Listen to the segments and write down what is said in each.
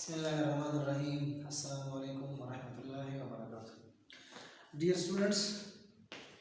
Bismillahirrahmanirrahim. Assalamualaikum warahmatullahi wabarakatuh. Dear students,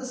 10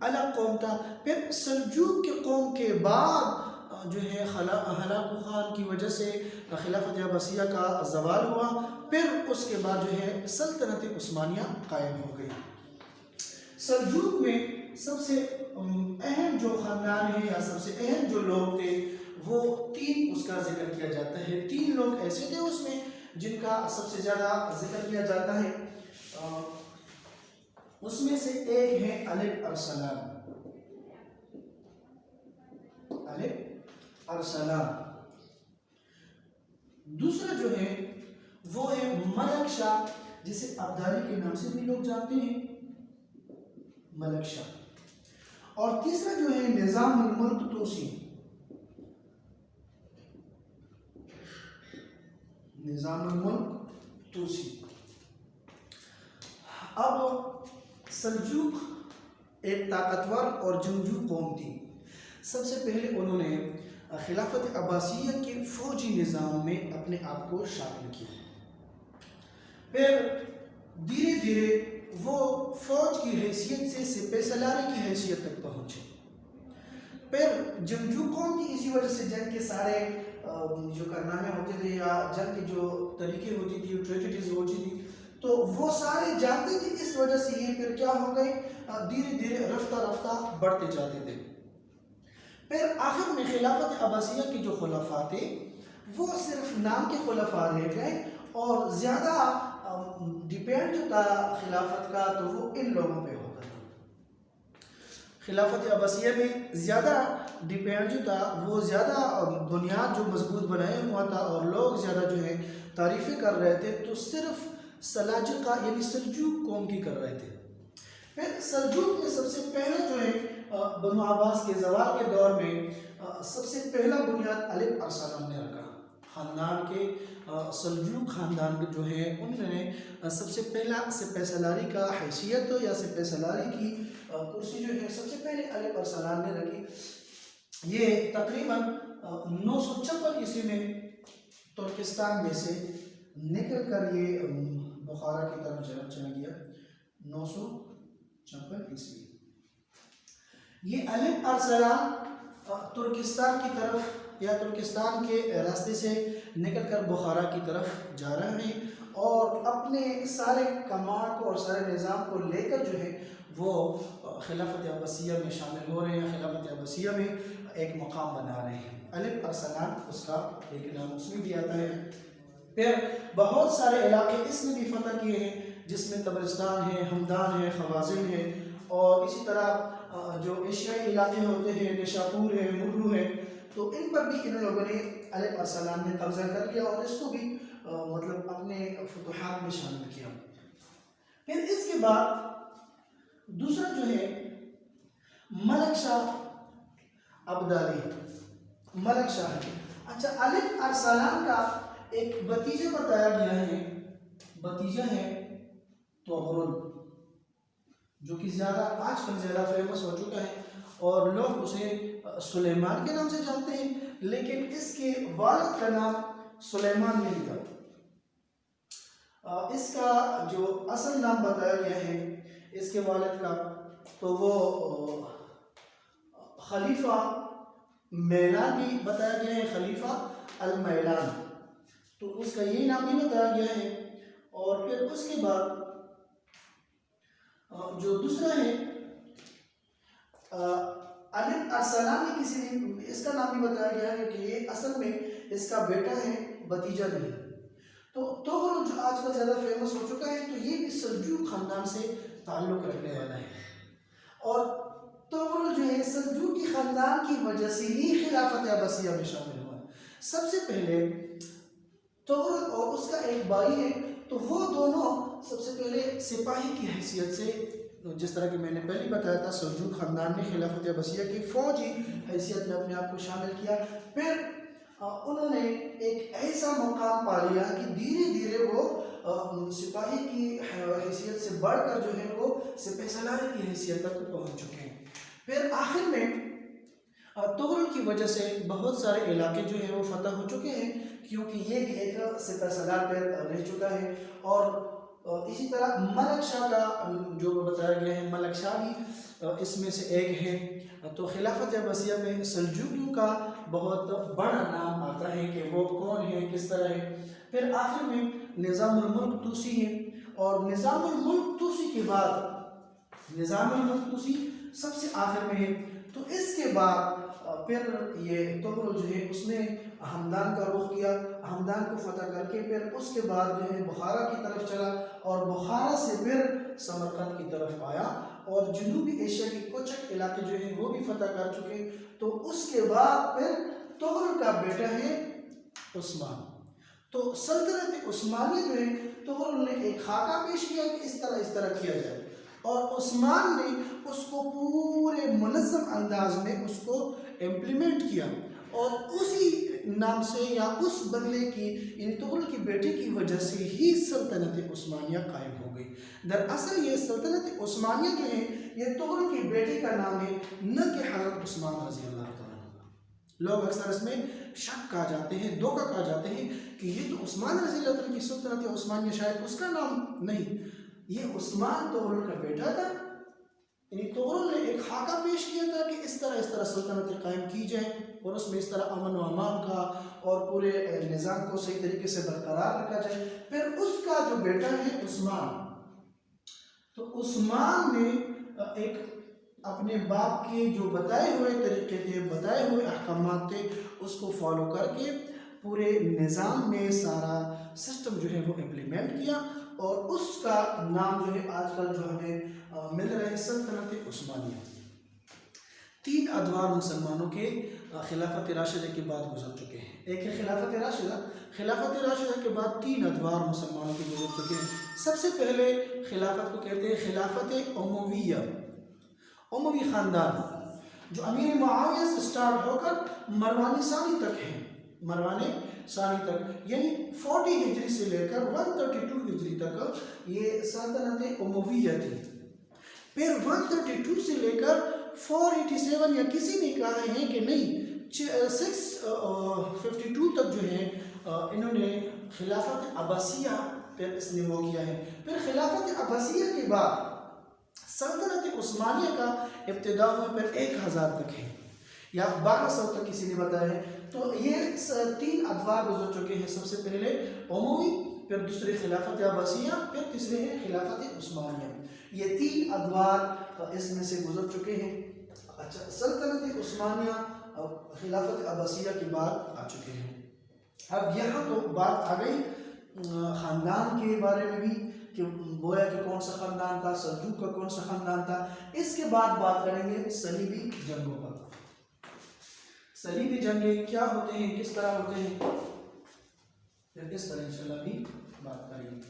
الگ قوم تھا. پھر سلجوق کے قوم کے بعد جو ہے ہلاکو خان کی وجہ سے خلافت عباسیہ کا زوال ہوا. پھر اس کے بعد جو ہے سلطنت عثمانیہ قائم ہو گئی. سلجوق میں سب سے اہم جو خاندان ہے یا سب سے اہم جو لوگ تھے وہ 3 اس کا ذکر کیا جاتا ہے. 3 لوگ ایسے تھے اس میں جن کا سب سے زیادہ ذکر کیا جاتا ہے. اس میں سے ایک ہے الپ ارسلان. الپ ارسلان. دوسرا جو ہے وہ ہے ملک شاہ، جسے ابدالی کے نام سے بھی لوگ جانتے ہیں، ملک شاہ. اور تیسرا جو ہے نظام الملک توسی. نظام الملک توسی. اب سلجوق ایک طاقتور اور جنگجو قوم تھی. سب سے پہلے انہوں نے خلافت عباسیہ کے فوجی نظام میں اپنے آپ کو شامل کیا. پھر دھیرے دھیرے وہ فوج کی حیثیت سے سپہ سالاری کی حیثیت تک پہنچے. پھر جنگجو قوم کی اسی وجہ سے جنگ کے سارے جو کارنامے ہوتے تھے یا جنگ کی جو طریقے ہوتی تھی، ٹریجڈیز ہوتی تھی، تو وہ سارے جانتے تھے. اس وجہ سے یہ پھر کیا ہو گئے، دھیرے دھیرے رفتہ رفتہ بڑھتے جاتے تھے. پھر آخر میں خلافت عباسیہ کے جو خلفاء تھے وہ صرف نام کے خلفاء رہ گئے، اور زیادہ ڈیپینڈ جو تھا خلافت کا تو وہ ان لوگوں پہ ہوتا تھا. خلافت عباسیہ میں زیادہ ڈیپینڈ جو تھا وہ زیادہ بنیاد جو مضبوط بنایا ہوا تھا، اور لوگ زیادہ جو ہے تعریفیں کر رہے تھے تو صرف سلاجقہ یعنی سلجوق قوم کی کر رہے تھے. پھر سلجوق میں سب سے پہلا جو ہے بنو عباس کے زوال کے دور میں سب سے پہلا بنیاد الپ ارسلان نے رکھا. خاندان کے سلجوق خاندان کے جو ہے انہوں نے سب سے پہلا سپہ سالاری کا حیثیت یا سپہ سالاری کی کرسی جو ہے سب سے پہلے الپ ارسلان نے رکھی. یہ تقریباً 956 عیسوی میں ترکستان میں سے نکل کر یہ بخارا کی طرف چلا گیا. 956 عیسوی. یہ الپ ارسلان ترکستان کی طرف یا ترکستان کے راستے سے نکل کر بخارا کی طرف جا رہے ہیں، اور اپنے سارے کمانڈ کو اور سارے نظام کو لے کر جو ہے وہ خلافت عباسیہ میں شامل ہو رہے ہیں، خلافت عباسیہ میں ایک مقام بنا رہے ہیں. الپ ارسلان اس کا ایک نام اس میں بھی آتا ہے. پھر بہت سارے علاقے اس نے بھی فتح کیے ہیں، جس میں طبرستان ہے، ہمدان ہے، خوازن ہے، اور اسی طرح جو ایشیائی علاقے ہوتے ہیں، نیشاپور ہے، مرو ہے، تو ان پر بھی ان لوگوں نے الپ ارسلان نے قبضہ کر لیا اور اس کو بھی مطلب اپنے فتوحات میں شامل کیا. پھر اس کے بعد دوسرا جو ہے ملک شاہ ابدالی. ملک شاہ ہے. اچھا، الپ ارسلان کا ایک بھتیجا بتایا گیا ہے، بھتیجا ہے طغرل، جو کہ آج کل زیادہ فیمس ہو چکا ہے، اور لوگ اسے سلیمان کے نام سے جانتے ہیں، لیکن اس کے والد کا نام سلیمان نہیں تھا. اس کا جو اصل نام بتایا گیا ہے اس کے والد کا تو وہ خلیفہ میلان بھی بتایا گیا ہے، خلیفہ المیلان، تو اس کا یہی نام بھی بتایا گیا ہے. اور پھر اس کے بعد جو دوسرا ہے الپ ارسلان نے کسی نے اس کا نام بھی بتایا گیا ہے کہ یہ اصل میں اس کا بیٹا ہے، بھتیجا نہیں. تو طغرل جو آج کل زیادہ فیمس ہو چکا ہے، تو یہ بھی سلجوق خاندان سے تعلق رکھنے والا ہے، اور طغرل جو ہے سلجوقی خاندان کی وجہ سے ہی خلافت عباسیہ میں شامل ہوا. سب سے پہلے طغرل اور اس کا ایک بھائی ہے، تو وہ دونوں سب سے پہلے سپاہی کی حیثیت سے، جس طرح کہ میں نے پہلے بتایا تھا، سلجوق خاندان نے خلافت عباسیہ کی فوجی حیثیت میں اپنے آپ کو شامل کیا. پھر انہوں نے ایک ایسا مقام پا لیا کہ دھیرے دھیرے وہ سپاہی کی حیثیت سے بڑھ کر جو ہے وہ سپہ سالاری کی حیثیت تک پہنچ چکے ہیں. پھر آخر میں طغرل کی وجہ سے بہت سارے علاقے جو ہیں وہ فتح ہو چکے ہیں، کیونکہ یہ بھی ایک سپہ سالار پہ رہ چکا ہے. اور اسی طرح ملک شاہ کا جو بتایا گیا ہے، ملک شاہ بھی اس میں سے ایک ہے۔ تو خلافت عباسیہ میں سلجوکیوں کا بہت بڑا نام آتا ہے کہ وہ کون ہے، کس طرح ہے۔ پھر آخر میں نظام الملک طوسی ہے، اور نظام الملک طوسی کے بعد نظام الملک طوسی سب سے آخر میں ہے۔ تو اس کے بعد پھر یہ تغرل جو ہے اس نے ہمدان کا رخ کیا، ہمدان کو فتح کر کے پھر اس کے بعد جو ہے بخارا کی طرف چلا، اور بخارا سے پھر سمرقند کی طرف آیا، اور جنوبی ایشیا کے کچھ علاقے جو ہیں وہ بھی فتح کر چکے۔ تو اس کے بعد پھر تغرل کا بیٹا ہے عثمان۔ تو سلطنت عثمانیہ جو ہے تغرل نے ایک خاکہ پیش کیا کہ اس طرح کیا جائے، اور عثمان نے اس کو پورے منظم انداز میں اس کو امپلیمنٹ کیا، اور اسی نام سے یا اس بدلے کی یعنی تغرل کی بیٹے کی وجہ سے ہی سلطنت عثمانیہ قائم ہو گئی۔ دراصل یہ سلطنت عثمانیہ جو ہے یہ تغرل کی بیٹے کا نام ہے، نہ کہ حضرت عثمان رضی اللہ تعالیٰ عنہ۔ لوگ اکثر اس میں شک کہا جاتے ہیں، دھوکہ کہا جاتے ہیں کہ یہ تو عثمان رضی اللہ تعالیٰ کی سلطنت عثمانیہ، شاید اس کا نام نہیں، یہ عثمان تغرل کا بیٹا تھا۔ یعنی تغرل نے ایک خاکہ پیش کیا تھا کہ اس طرح سلطنت قائم کی جائے، اور اس میں اس طرح امن و امان کا اور پورے نظام کو صحیح طریقے سے برقرار رکھا جائے۔ پھر اس کا جو بیٹا ہے عثمان، تو عثمان نے ایک اپنے باپ کے جو بتائے ہوئے طریقے تھے، بتائے ہوئے احکامات تھے، اس کو فالو کر کے پورے نظام میں سارا سسٹم جو ہے وہ امپلیمنٹ کیا، اور اس کا نام جو ہے آج کل جو ہمیں مل رہا ہے سلطنت عثمانیہ۔ 3 ادوار مسلمانوں کے خلافت راشدہ کے بعد گزر چکے ہیں۔ ایک ہے خلافت راشدہ، خلافت راشدہ کے بعد 3 ادوار مسلمانوں کے گزر چکے ہیں۔ سب سے پہلے خلافت کو کہتے ہیں خلافت امویہ، اموی خاندان، جو امیر معاویہ سے سٹارٹ ہو کر مروان ثانی تک ہے، مروان ثانی تک، یعنی 40 ہجری سے لے کر 132 ہجری تک یہ سلطنت امویہ تھی۔ پھر 132 سے لے کر 487 یا کسی نے کہا ہے کہ نہیں 652 تک جو ہے انہوں نے خلافت عباسیہ پھر اس نے وہ کیا ہے۔ پھر خلافت عباسیہ کے بعد سلطنت عثمانیہ کا ابتدا ہوا، پھر 1000 تک ہے یا 1200 تک کسی نے بتایا ہے۔ تو یہ 3 ادوار گزر چکے ہیں، سب سے پہلے اموی، پھر دوسرے خلافت عباسیہ، پھر تیسرے ہیں خلافت عثمانیہ۔ یہ 3 ادوار اس میں سے گزر چکے ہیں۔ اچھا، سلطنت عثمانیہ خلافت عباسیہ کے بعد آ چکے ہیں۔ اب یہاں تو بات آ گئی خاندان کے بارے میں بھی کہ گویا کہ کون سا خاندان تھا، سلجوق کا کون سا خاندان تھا۔ اس کے بعد بات کریں گے صلیبی جنگوں پر۔ صلیبی جنگیں کیا ہوتے ہیں، کس طرح ہوتے ہیں، پھر کس طرح انشاءاللہ بھی بات کریں گے۔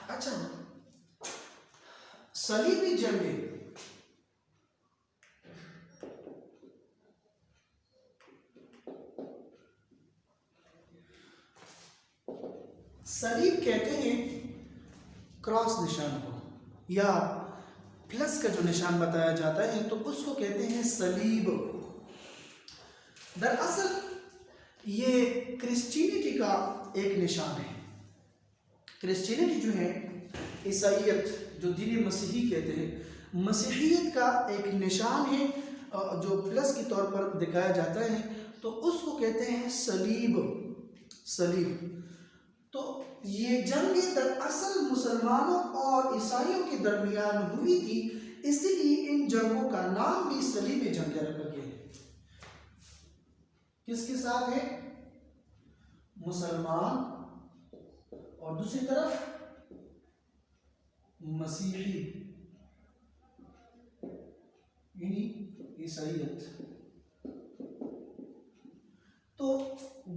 اچھا، صلیبی جنگیں صلیب کہتے ہیں کراس نشان کو، یا پلس کا جو نشان بتایا جاتا ہے تو اس کو کہتے ہیں صلیب۔ دراصل یہ کرسچینٹی کا ایک نشان ہے۔ کرسچینٹی جو ہے عیسائیت، جو دین مسیحی کہتے ہیں، مسیحیت کا ایک نشان ہے جو پلس کے طور پر دکھایا جاتا ہے، تو اس کو کہتے ہیں صلیب، صلیب۔ تو یہ جنگیں دراصل مسلمانوں اور عیسائیوں کے درمیان ہوئی تھی، اسی لیے ان جنگوں کا نام بھی صلیبی جنگیں رکھا گیا ہے۔ کس کے ساتھ ہے؟ مسلمان اور دوسری طرف مسیحی، یعنی عیسائیت۔ تو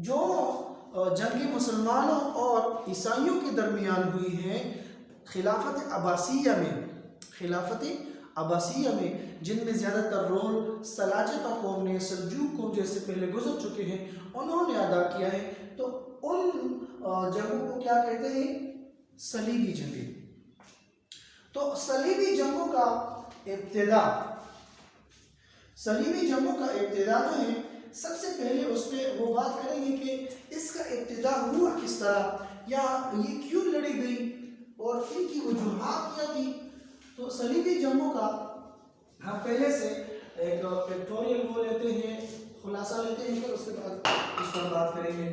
جو جنگ مسلمانوں اور عیسائیوں کے درمیان ہوئی ہے خلافت عباسیہ میں، خلافت عباسیہ میں، جن میں زیادہ تر رول سلاجقہ قوم نے، سلجوق قوم جیسے پہلے گزر چکے ہیں، انہوں نے ادا کیا ہے۔ تو ان جنگوں کو کیا کہتے ہیں؟ صلیبی جنگیں۔ تو صلیبی جنگوں کا ابتدا صلیبی جنگوں کا ابتدا جو ہے سب سے پہلے اس پہ وہ بات کریں گے کہ اس کا ابتدا ہوا کس طرح یا یہ کیوں لڑی گئی اور ان کی وجوہات کیا تھی. تو صلیبی جنگوں کا ہم پہلے سے ایک پیکٹوریل وہ لیتے ہیں، خلاصہ لیتے ہیں، پھر اس کے بعد اس پر بات کریں گے.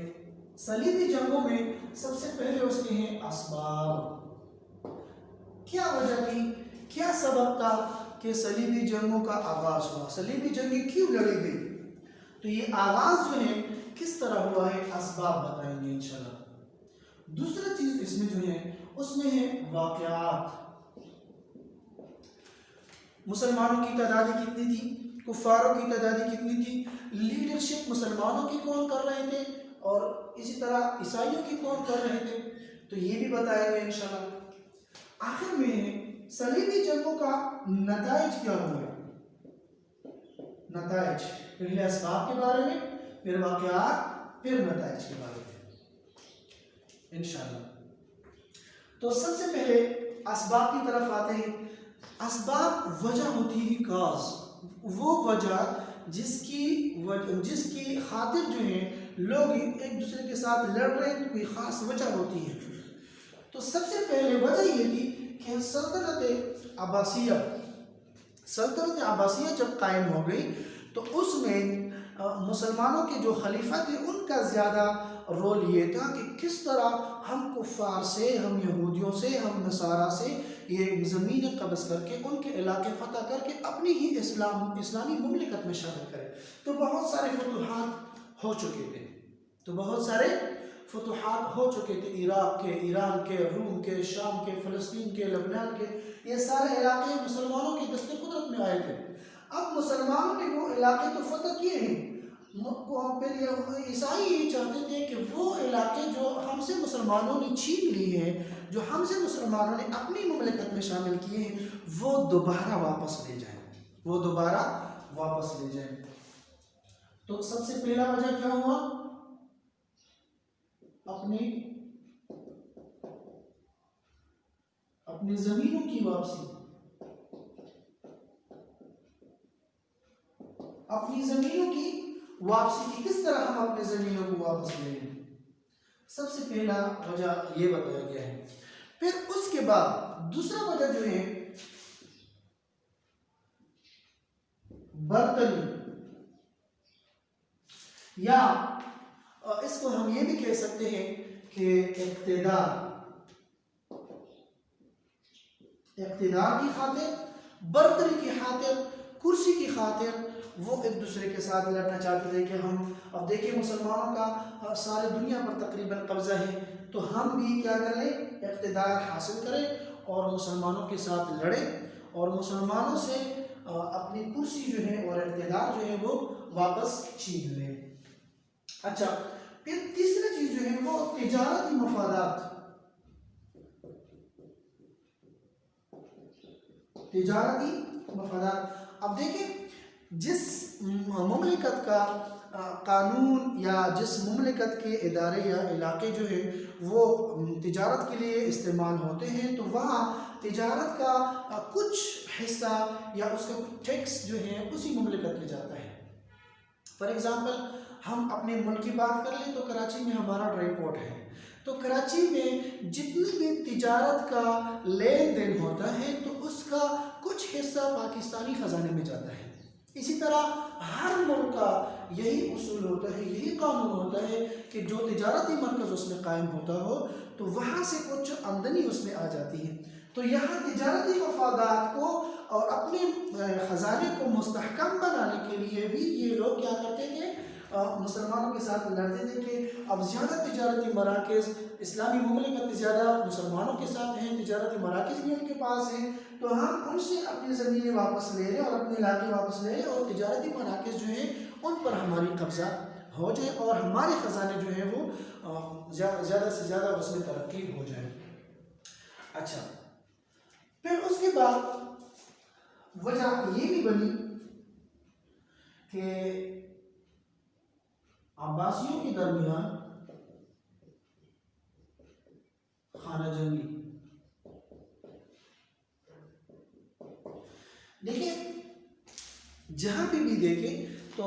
صلیبی جنگوں میں سب سے پہلے اس کے ہیں اسباب. کیا وجہ تھی، کیا سبب تھا کہ صلیبی جنگوں کا آغاز ہوا، صلیبی جنگیں کیوں لڑی گئی. تو یہ آغاز جو ہے کس طرح ہوا ہے، اسباب بتائیں گے انشاءاللہ. دوسرا چیز اس میں جو ہے اس میں ہے واقعات. مسلمانوں کی تعداد کتنی تھی، کفاروں کی تعداد کتنی تھی، لیڈرشپ مسلمانوں کی کون کر رہے تھے اور اسی طرح عیسائیوں کی کون کر رہے تھے، تو یہ بھی بتائیں گے انشاءاللہ. آخر میں ہے صلیبی جنگوں کا نتائج کیا ہوئے. نتائج پہلے اسباب کے بارے میں، پھر واقعات، پھر نتائج کے بارے میں انشاءاللہ. تو سب سے پہلے اسباب کی طرف آتے ہیں. اسباب وجہ ہوتی ہے کاز، وہ وجہ جس کی خاطر جو ہے لوگ ایک دوسرے کے ساتھ لڑ رہے ہیں، کوئی خاص وجہ ہوتی ہے. تو سب سے پہلے وجہ یہ تھی کہ سلطنت عباسیہ جب قائم ہو گئی تو اس میں مسلمانوں کے جو خلیفہ تھے ان کا زیادہ رول یہ تھا کہ کس طرح ہم کفار سے، ہم یہودیوں سے، ہم نصارہ سے یہ زمینیں قبض کر کے ان کے علاقے فتح کر کے اپنی ہی اسلامی مملکت میں شامل کرے. تو بہت سارے فتوحات ہو چکے تھے، عراق کے، ایران کے، روم کے، شام کے، فلسطین کے، لبنان کے، یہ سارے علاقے مسلمانوں کی دست قدرت میں آئے تھے. اب مسلمانوں نے وہ علاقے تو فتح کیے ہیں، پھر عیسائی یہ چاہتے تھے کہ وہ علاقے جو ہم سے مسلمانوں نے چھین لیے ہیں، جو ہم سے مسلمانوں نے اپنی مملکت میں شامل کیے ہیں، وہ دوبارہ واپس لے جائیں. تو سب سے پہلا وجہ کیا ہوا، اپنی زمینوں کی واپسی. کی کس طرح ہم اپنی زمینوں کو واپس لے لیں، سب سے پہلا وجہ یہ بتایا گیا ہے. پھر اس کے بعد دوسرا وجہ جو ہے برتری، یا اس کو ہم یہ بھی کہہ سکتے ہیں کہ اقتدار کی خاطر، برتری کی خاطر، کرسی کی خاطر وہ ایک دوسرے کے ساتھ لڑنا چاہتے تھے کہ ہم، اب دیکھیں مسلمانوں کا سارے دنیا پر تقریباً قبضہ ہے، تو ہم بھی کیا کر لیں، اقتدار حاصل کریں اور مسلمانوں کے ساتھ لڑیں اور مسلمانوں سے اپنی کرسی جو ہے اور اقتدار جو ہے وہ واپس چھین لیں. اچھا، پھر تیسری چیز جو ہے وہ تجارتی مفادات. اب دیکھیں جس مملکت کا قانون یا جس مملکت کے ادارے یا علاقے جو ہے وہ تجارت کے لیے استعمال ہوتے ہیں، تو وہاں تجارت کا کچھ حصہ یا اس کا کچھ ٹیکس جو ہے اسی مملکت میں جاتا ہے. فار ایگزامپل ہم اپنے ملک کی بات کر لیں تو کراچی میں ہمارا ڈرائی پورٹ ہے، تو کراچی میں جتنی بھی تجارت کا لین دین ہوتا ہے تو اس کا کچھ حصہ پاکستانی خزانے میں جاتا ہے. اسی طرح ہر ملک کا یہی اصول ہوتا ہے، یہی قانون ہوتا ہے کہ جو تجارتی مرکز اس میں قائم ہوتا ہو تو وہاں سے کچھ آمدنی اس میں آ جاتی ہے. تو یہاں تجارتی مفادات کو اور اپنے خزانے کو مستحکم بنانے کے لیے بھی یہ لوگ کیا کرتے تھے، مسلمانوں کے ساتھ لڑتے تھے کہ اب زیادہ تجارتی مراکز، اسلامی مملکت زیادہ مسلمانوں کے ساتھ ہیں، تجارتی مراکز بھی ان کے پاس ہیں، تو ہم ان سے اپنی زمینیں واپس لے لیں اور اپنے علاقے واپس لے لیں اور تجارتی مراکز جو ہیں ان پر ہماری قبضہ ہو جائے اور ہمارے خزانے جو ہیں وہ زیادہ سے زیادہ اس میں ترقی ہو جائے. اچھا، پھر اس کے بعد وجہ یہ بھی بنی کہ عباسیوں کے درمیان خانہ جنگی. دیکھیں جہاں پہ بھی دیکھیں تو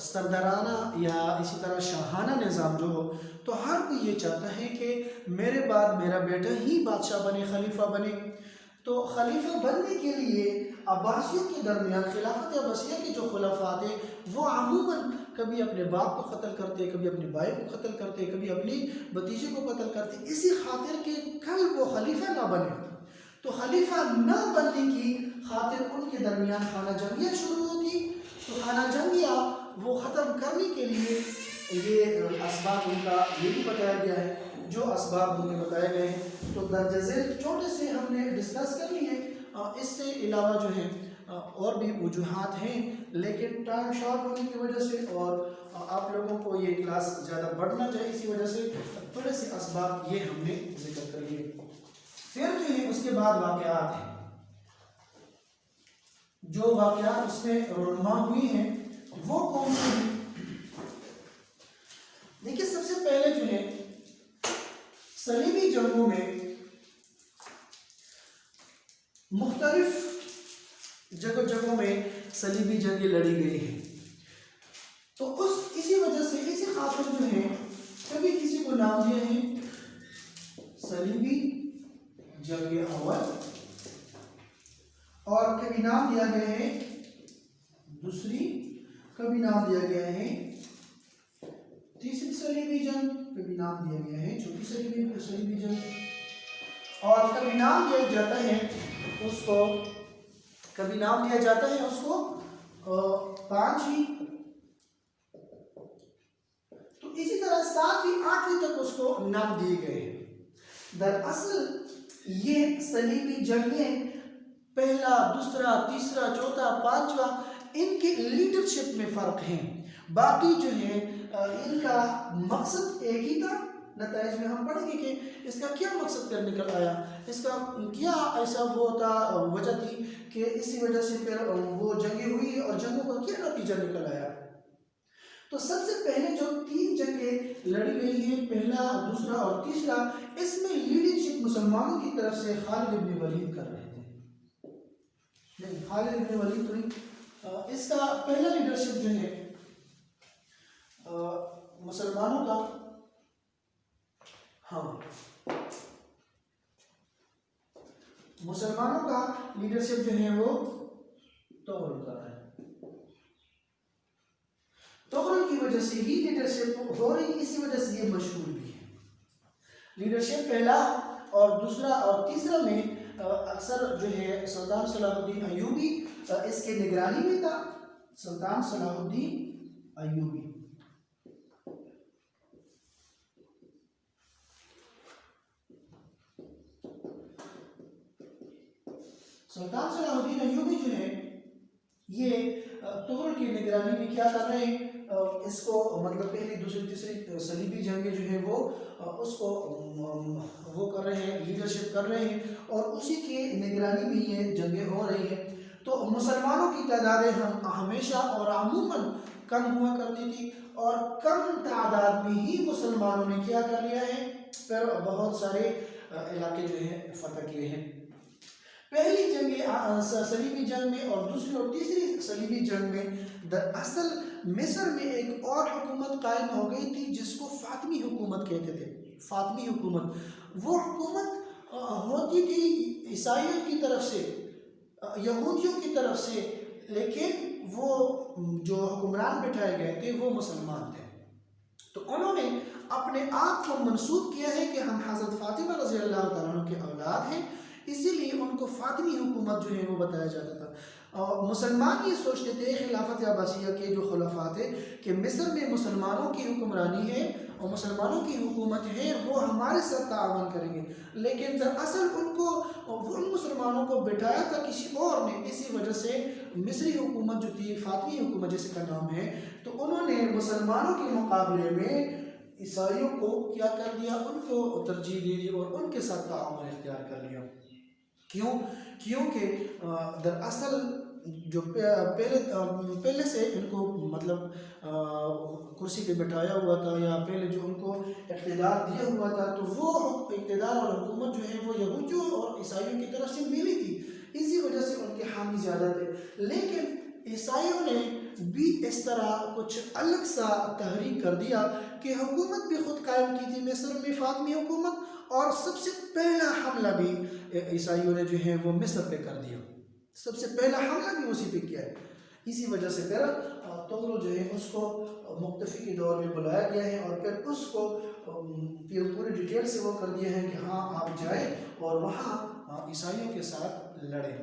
سردارانہ یا اسی طرح شاہانہ نظام جو ہو تو ہر کوئی یہ چاہتا ہے کہ میرے بعد میرا بیٹا ہی بادشاہ بنے، خلیفہ بنے۔ تو خلیفہ بننے کے لیے عباسیوں کے درمیان خلافت عباسیہ کے جو خلفاء تھے وہ عموماً کبھی اپنے باپ کو قتل کرتے، کبھی اپنے بھائی کو قتل کرتے، کبھی اپنی بھتیجے کو قتل کرتے، اسی خاطر کہ کل وہ خلیفہ نہ بنے۔ تو خلیفہ نہ بننے کی خاطر ان کے درمیان خانہ جنگیاں شروع ہوتی۔ تو خانہ جنگیاں وہ ختم کرنے کے لیے یہ اسباب ان کا یہ بھی بتایا گیا ہے، جو اسباب انہیں بتائے گئے ہیں تو درجہ ذیل چھوٹے سے ہم نے ڈسکس کر لی ہے۔ اس سے علاوہ جو ہے اور بھی وجوہات ہیں، لیکن ٹائم شارٹ ہونے کی وجہ سے اور آپ لوگوں کو یہ کلاس زیادہ بڑھنا چاہیے، اسی وجہ سے تھوڑے سے اسباب یہ ہم نے ذکر کر لیے۔ پھر جو ہے اس کے بعد واقعات ہیں، جو واقعات اس میں رونما ہوئی ہیں وہ کون سے ہیں؟ دیکھیے سب سے پہلے جو ہے صلیبی جنگوں میں مختلف جگہوں میں صلیبی جنگیں لڑی گئی ہیں، تو اسی وجہ سے اسی خاطر جو ہے کبھی کسی کو نام دیا ہے صلیبی جنگ اول، اور کبھی نام دیا گیا ہے دوسری، کبھی نام دیا گیا ہے تیسری صلیبی جنگ، کبھی نام دیا گیا ہے چوتھی صلیبی جنگ، اور کبھی نام دیا جاتا ہے اس کو، کبھی نام دیا جاتا ہے اس کو پانچویں، تو اسی طرح ساتویں آٹھویں تک اس کو نام دیے گئے ہیں۔ دراصل یہ صلیبی جنگیں پہلا، دوسرا، تیسرا، چوتھا، پانچواں ان کے لیڈرشپ میں فرق ہیں، باقی جو ہے ان کا مقصد ایک ہی تھا۔ نتائج میں ہم پڑھیں گے کہ اس کا کیا مقصد کر نکل آیا، اس کا کیا ایسا وہ تھا وجہ تھی کہ اسی وجہ سے پھر وہ جنگیں ہوئی اور جنگوں کا کیا نتیجہ نکل آیا۔ تو سب سے پہلے جو 3 جنگیں لڑی گئی ہیں، پہلا، دوسرا اور تیسرا، اس میں لیڈرشپ مسلمانوں کی طرف سے خالد بن ولید کر رہے تھے، نہیں خالد بن ولید تو نہیں، اس کا پہلا لیڈرشپ جو ہے مسلمانوں کا، ہاں مسلمانوں کا لیڈرشپ جو ہے وہ تغرل کر رہا ہے، تغرل کی وجہ سے ہی لیڈرشپ ہو رہی، اسی وجہ سے یہ مشہور بھی ہے۔ لیڈرشپ پہلا اور دوسرا اور تیسرا میں اکثر جو ہے سلطان صلاح الدین ایوبی اس کے نگرانی میں تھا، سلطان صلاح الدین ایوبی۔ سلطان صلاح الدین ایوبی جو ہے یہ تغرل کی نگرانی میں کیا کر رہے ہیں، اس کو مطلب پہلی، دوسری، تیسری صلیبی جنگیں جو ہے وہ اس کو وہ کر رہے ہیں، لیڈرشپ کر رہے ہیں، اور اسی کی نگرانی میں یہ جنگیں ہو رہی ہیں۔ تو مسلمانوں کی تعدادیں ہمیشہ اور عموماً کم ہوا کرتی تھی، اور کم تعداد میں ہی مسلمانوں نے کیا کر لیا ہے، پھر بہت سارے علاقے جو ہیں فتح کیے ہیں۔ پہلی جنگ صلیبی جنگ میں اور دوسری اور تیسری صلیبی جنگ میں دراصل مصر میں ایک اور حکومت قائم ہو گئی تھی جس کو فاطمی حکومت کہتے تھے۔ فاطمی حکومت وہ حکومت ہوتی تھی عیسائیوں کی طرف سے، یہودیوں کی طرف سے، لیکن وہ جو حکمران بٹھائے گئے تھے وہ مسلمان تھے۔ تو انہوں نے اپنے آپ کو منسوب کیا ہے کہ ہم حضرت فاطمہ رضی اللہ تعالیٰ عنہ کے اولاد ہیں، اسی لیے ان کو فاطمی حکومت جو ہے وہ بتایا جاتا تھا۔ مسلمان یہ سوچتے تھے خلافت عباسیہ کے جو خلفاء تھے کہ مصر میں مسلمانوں کی حکمرانی ہے اور مسلمانوں کی حکومت ہے، وہ ہمارے ساتھ تعاون کریں گے، لیکن دراصل ان مسلمانوں کو بٹھایا تھا کسی اور نے، اسی وجہ سے مصری حکومت جو تھی فاطمی حکومت جس کا نام ہے، تو انہوں نے مسلمانوں کے مقابلے میں عیسائیوں کو کیا کر دیا، ان کو ترجیح دے دی اور ان کے ساتھ تعاون اختیار کر لیا۔ کیونکہ دراصل جو پہلے سے ان کو مطلب کرسی پہ بٹھایا ہوا تھا یا پہلے جو ان کو اقتدار دیا ہوا تھا، تو وہ اقتدار اور حکومت جو ہے وہ یہودیوں اور عیسائیوں کی طرف سے ملی تھی، اسی وجہ سے ان کے حامی زیادہ تھے۔ لیکن عیسائیوں نے بھی اس طرح کچھ الگ سا تحریک کر دیا کہ حکومت بھی خود قائم کی تھی مصر میں، فاطمی حکومت، اور سب سے پہلا حملہ بھی عیسائیوں نے جو ہے وہ مصر پہ کر دیا، سب سے پہلا حملہ بھی اسی پہ کیا ہے۔ اسی وجہ سے پھر طغرل جو ہے اس کو مختفی کے دور میں بلایا گیا ہے، اور پھر اس کو پھر پوری ڈیٹیل سے وہ کر دیا ہے کہ ہاں آپ جائیں اور وہاں عیسائیوں کے ساتھ لڑیں۔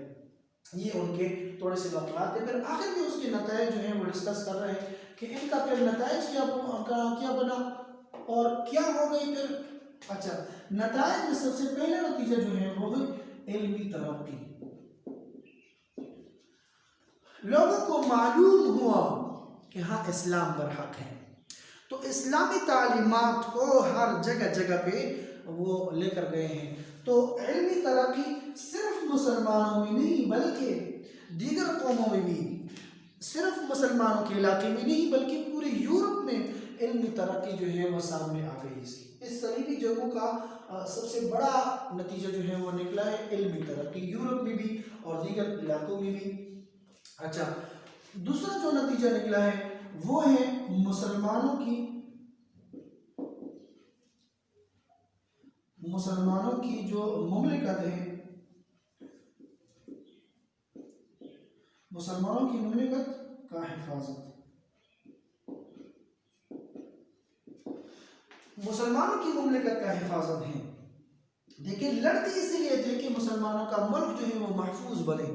یہ ان کے تھوڑے سے واقعات ہیں۔ پھر آخر میں اس کے نتائج جو ہیں وہ ڈسکس کر رہے ہیں کہ ان کا پھر نتائج کیا بنا اور کیا ہو گئی پھر۔ اچھا، نتائج میں سب سے پہلا نتیجہ جو ہے وہ علمی ترقی۔ لوگوں کو معلوم ہوا کہ ہاں اسلام برحق ہے، تو اسلامی تعلیمات کو ہر جگہ جگہ پہ وہ لے کر گئے ہیں۔ تو علمی ترقی صرف مسلمانوں میں نہیں بلکہ دیگر قوموں میں بھی، صرف مسلمانوں کے علاقے میں نہیں بلکہ پورے یورپ میں علمی ترقی جو ہے وہ سامنے آ گئی۔ اس صلیبی جنگوں کا سب سے بڑا نتیجہ جو ہے وہ نکلا ہے علمی ترقی، یورپ میں بھی اور دیگر علاقوں میں بھی۔ اچھا، دوسرا جو نتیجہ نکلا ہے وہ ہے مسلمانوں کی جو مملکت ہے، مسلمانوں کی مملکت کا حفاظت۔ مسلمانوں کی مملکت کا حفاظت ہے، دیکھیں لڑتے اسی لیے تھے کہ مسلمانوں کا ملک جو ہے وہ محفوظ بنے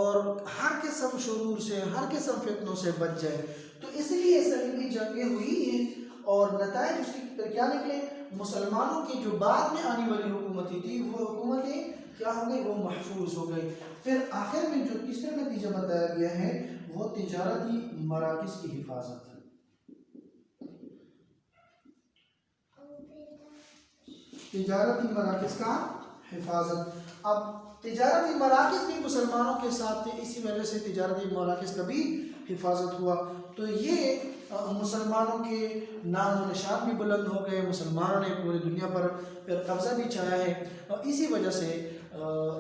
اور ہر قسم شرور سے، ہر قسم فتنوں سے بچ جائے۔ تو اس لیے صلیبی جنگیں ہوئی ہیں، اور نتائج اس کی کیا نکلے؟ مسلمانوں کی جو بعد میں آنے والی حکومتیں تھی وہ حکومتیں کیا ہو گئی؟ وہ محفوظ ہو گئی۔ پھر آخر میں جو تیسرا نتیجہ بتایا گیا ہے وہ تجارتی مراکز کی حفاظت۔ تجارتی مراکز کا حفاظت۔ اب تجارتی مراکز بھی مسلمانوں کے ساتھ تھے، اسی وجہ سے تجارتی مراکز کا بھی حفاظت ہوا۔ تو یہ مسلمانوں کے نام و نشان بھی بلند ہو گئے، مسلمانوں نے پوری دنیا پر پھر قبضہ بھی چاہا ہے، اور اسی وجہ سے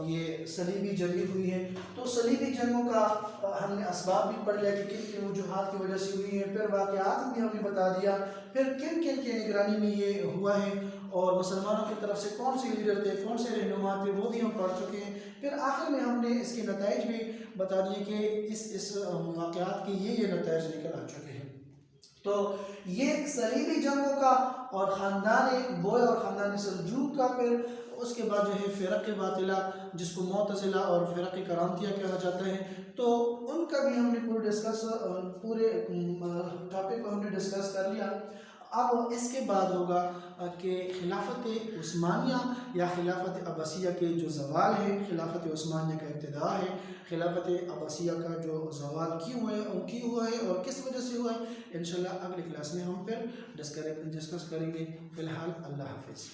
یہ صلیبی جنگیں ہوئی ہیں۔ تو صلیبی جنگوں کا ہم نے اسباب بھی پڑھ لیا کہ کن کن وجوہات کی وجہ سے ہوئی ہیں، پھر واقعات بھی ہم نے بتا دیا، پھر کن کن کی نگرانی میں یہ ہوا ہے، اور مسلمانوں کی طرف سے کون سے لیڈر تھے، کون سے رہنما تھے، وہ بھی ہم پڑھ چکے ہیں۔ پھر آخر میں ہم نے اس کے نتائج بھی بتا دیے کہ اس واقعات کے یہ نتائج نکل آ چکے ہیں۔ تو یہ صلیبی جنگوں کا اور خاندان بوئے اور خاندان سلجوق کا، پھر اس کے بعد جو ہے فرق باطلہ جس کو معتزلہ اور فرق کرامتیہ کہا جاتا ہے، تو ان کا بھی ہم نے پورے ٹاپک کو ہم نے ڈسکس کر لیا۔ اب اس کے بعد ہوگا کہ خلافت عثمانیہ یا خلافت عباسیہ کے جو زوال ہے، خلافت عثمانیہ کا ابتداء ہے، خلافت عباسیہ کا جو زوال کیوں ہوا ہے اور کس وجہ سے ہوا ہے، انشاءاللہ اگلی کلاس میں ہم پھر ڈسکس کریں گے۔ فی الحال اللہ حافظ۔